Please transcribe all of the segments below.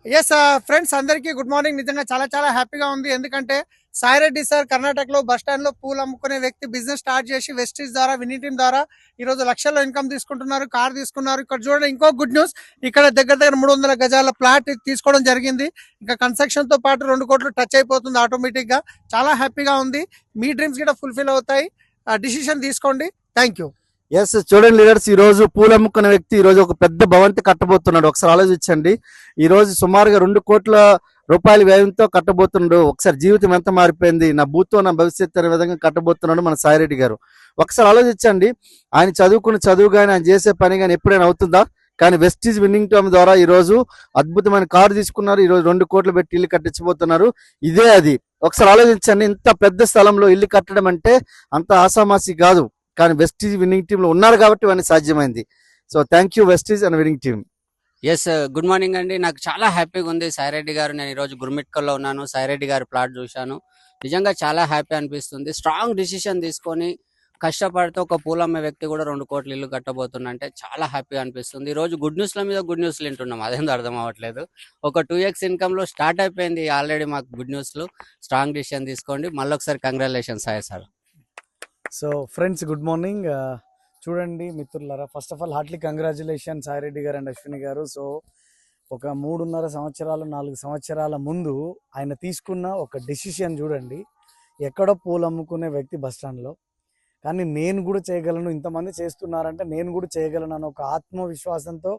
Yes friends అందరికీ good morning. నిజంగా చాలా చాలా హ్యాపీగా ఉంది. ఎందుకంటే సాయిరెడ్డి సార్ కర్ణాటకలో బస్ స్టాండ్ లో పూలు అమ్ముకునే వ్యక్తి బిజినెస్ స్టార్ట్ చేసి వెస్టీజ్ ద్వారా వినీ టీమ్ ద్వారా ఈ రోజు లక్షల్లో ఇన్కమ్ తీసుకుంటున్నారు, కార్ తీసుకున్నారు. ఇక్కడ చూడండి ఇంకో గుడ్ న్యూస్, ఇక్కడ దగ్గర దగ్గర 300 గజాల ప్లాట్ తీసుకోవడం జరిగింది. ఇంకా కన్స్ట్రక్షన్ తో పాటు 2 కోట్లు టచ్ అయిపోతుంది ఆటోమేటిక్ గా. చాలా హ్యాపీగా ఉంది. మీ డ్రీమ్స్ కూడా ఫుల్ఫిల్ అవుతాయి. డిసిషన్ తీసుకోండి. Thank you. ఎస్ చూడండి లీడర్స్, ఈ రోజు పూలు అమ్ముకున్న వ్యక్తి ఈ రోజు ఒక పెద్ద భవంతి కట్టబోతున్నాడు. ఒకసారి ఆలోచించండి, ఈ రోజు సుమారుగా 2 కోట్ల రూపాయల వ్యయంతో కట్టబోతున్నాడు. ఒకసారి జీవితం ఎంత మారిపోయింది, నా భూతో నా భవిష్యత్తు అనే విధంగా కట్టబోతున్నాడు మన సాయిరెడ్డి గారు. ఒకసారి ఆలోచించండి, ఆయన చదువుకున్న చదువు కానీ ఆయన చేసే పని కానీ ఎప్పుడైనా అవుతుందా? కానీ వెస్టీజ్ విన్నింగ్ టీమ్ ద్వారా ఈ రోజు అద్భుతమైన కారు తీసుకున్నారు. ఈ రోజు 2 కోట్లు పెట్టి ఇల్లు కట్టించబోతున్నారు. ఇదే అది. ఒకసారి ఆలోచించండి, ఇంత పెద్ద స్థలంలో ఇల్లు కట్టడం అంటే అంత ఆసామాసి కాదు. కానీ వెస్టీజ్ విన్నింగ్ టీమ్ లో ఉన్నారు కాబట్టి ఇవన్నీ సాధ్యమైంది. So thank you Vestige and winning team. Yes good morning అండి. నాకు చాలా హ్యాపీగా ఉంది. సాయిరెడ్డి గారు, నేను ఈరోజు గుర్మిట్కల్లో ఉన్నాను. సాయిరెడ్డి గారు ప్లాట్ చూశాను. నిజంగా చాలా హ్యాపీ అనిపిస్తుంది. స్ట్రాంగ్ డిసిషన్ తీసుకొని కష్టపడితే ఒక పూలమ్మే వ్యక్తి కూడా 2 కోట్ల ఇల్లు కట్టబోతున్నంటే చాలా హ్యాపీగా అనిపిస్తుంది. ఈ రోజు గుడ్ న్యూస్ల మీద గుడ్ న్యూస్లు వింటున్నాం, అదేందో అర్థం అవ్వట్లేదు. ఒక 2x ఇన్కమ్ లో స్టార్ట్ అయిపోయింది ఆల్రెడీ మాకు గుడ్ న్యూస్లు. స్ట్రాంగ్ డిసిషన్ తీసుకోండి. మళ్ళీ ఒకసారి congratulation Sai sir. So friends good morning. చూడండి మిత్రులారా, first of all heartily congratulation Sai Reddy గారు అండ్ అశ్విని గారు. సో ఒక 3.5 సంవత్సరాలు 4 సంవత్సరాల ముందు ఆయన తీసుకున్న ఒక డెసిషన్ చూడండి. ఎక్కడో పూలు అమ్ముకునే వ్యక్తి బస్టాండ్లో, కానీ నేను కూడా చేయగలను, ఇంతమంది చేస్తున్నారంటే నేను కూడా చేయగలను అన్న ఒక ఆత్మవిశ్వాసంతో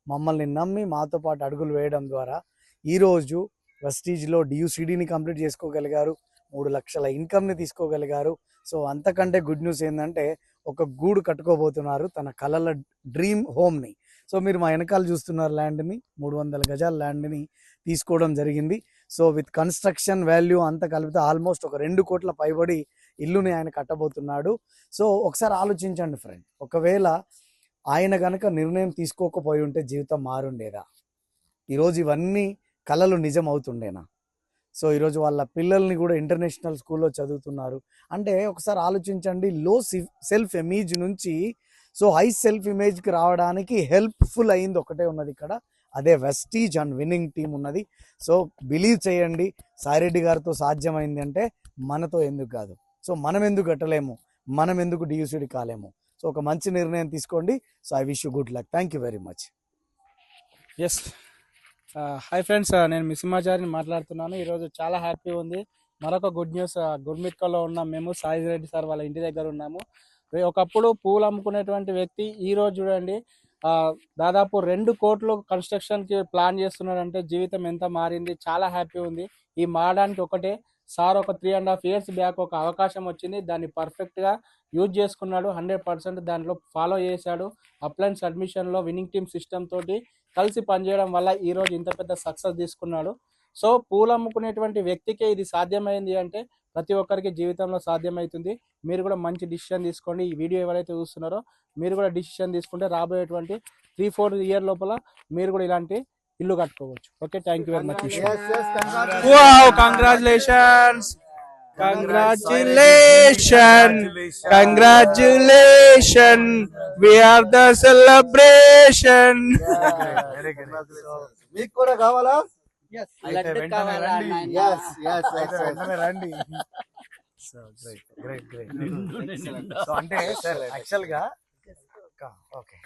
మమ్మల్ని నమ్మి మాతో పాటు అడుగులు వేయడం ద్వారా ఈరోజు వెస్టీజ్లో డియూసిడీని కంప్లీట్ చేసుకోగలిగారు, 3 లక్షల ఇన్కమ్ని తీసుకోగలిగారు. సో అంతకంటే గుడ్ న్యూస్ ఏంటంటే ఒక గూడు కట్టుకోబోతున్నారు, తన కలల డ్రీమ్ హోమ్ని. సో మీరు మా వెనకాల చూస్తున్నారు, ల్యాండ్ని 300 గజాల ల్యాండ్ని తీసుకోవడం జరిగింది. సో విత్ కన్స్ట్రక్షన్ వాల్యూ అంతా కలిపితే ఆల్మోస్ట్ ఒక 2 కోట్ల పైబడి ఇల్లుని ఆయన కట్టబోతున్నాడు. సో ఒకసారి ఆలోచించండి ఫ్రెండ్, ఒకవేళ ఆయన కనుక నిర్ణయం తీసుకోకపోయి ఉంటే జీవితం మారుండేదా? ఈరోజు ఇవన్నీ కలలు నిజం అవుతుండేనా? సో ఈరోజు వాళ్ళ పిల్లల్ని కూడా ఇంటర్నేషనల్ స్కూల్లో చదువుతున్నారు. అంటే ఒకసారి ఆలోచించండి, లో సెల్ఫ్ ఇమేజ్ నుంచి సో హై సెల్ఫ్ ఇమేజ్కి రావడానికి హెల్ప్ఫుల్ అయింది ఒకటే ఉన్నది ఇక్కడ, అదే వెస్టీజ్ అండ్ విన్నింగ్ టీం ఉన్నది. సో బిలీవ్ చేయండి, సాయిరెడ్డి గారితో సాధ్యమైంది అంటే మనతో ఎందుకు కాదు? సో మనం ఎందుకు కట్టలేము, మనం ఎందుకు డియూసిడి కాలేము? సో ఒక మంచి నిర్ణయం తీసుకోండి. So I wish you good luck. Thank you very much. Yes hi friends, నేను మిసిమాచారిని మాట్లాడుతున్నాను. ఈరోజు చాలా హ్యాపీ ఉంది. మరొక గుడ్ న్యూస్, గుర్మిట్కల్లో ఉన్నాం మేము. సాయి రెడ్డి సార్ వాళ్ళ ఇంటి దగ్గర ఉన్నాము. ఒకప్పుడు పూలు అమ్ముకునేటువంటి వ్యక్తి ఈరోజు చూడండి దాదాపు 2 కోట్లు కన్స్ట్రక్షన్కి ప్లాన్ చేస్తున్నాడంటే జీవితం ఎంత మారింది. చాలా హ్యాపీ ఉంది. ఈ మారడానికి ఒకటే, సార్ ఒక 3.5 years బ్యాక్ ఒక అవకాశం వచ్చింది, దాన్ని పర్ఫెక్ట్గా యూజ్ చేసుకున్నాడు. 100% దాంట్లో ఫాలో చేశాడు. అప్లయన్స్ అడ్మిషన్లో విన్నింగ్ టీమ్ సిస్టమ్ తోటి కలిసి పనిచేయడం వల్ల ఈరోజు ఇంత పెద్ద సక్సెస్ తీసుకున్నాడు. సో పూలు అమ్ముకునేటువంటి వ్యక్తికే ఇది సాధ్యమైంది అంటే ప్రతి ఒక్కరికి జీవితంలో సాధ్యమవుతుంది. మీరు కూడా మంచి డిసిషన్ తీసుకోండి. ఈ వీడియో ఎవరైతే చూస్తున్నారో మీరు కూడా డిసిషన్ తీసుకుంటే రాబోయేటువంటి 3-4 years లోపల మీరు కూడా ఇలాంటి ఇల్లు కట్టుకోవచ్చు. Okay, thank you very much. Congratulations, congratulation, we are the celebration. మీకు కూడా కావాలా? రండి. So great great. సో అంటే సార్ యాక్చువల్గా ఓకే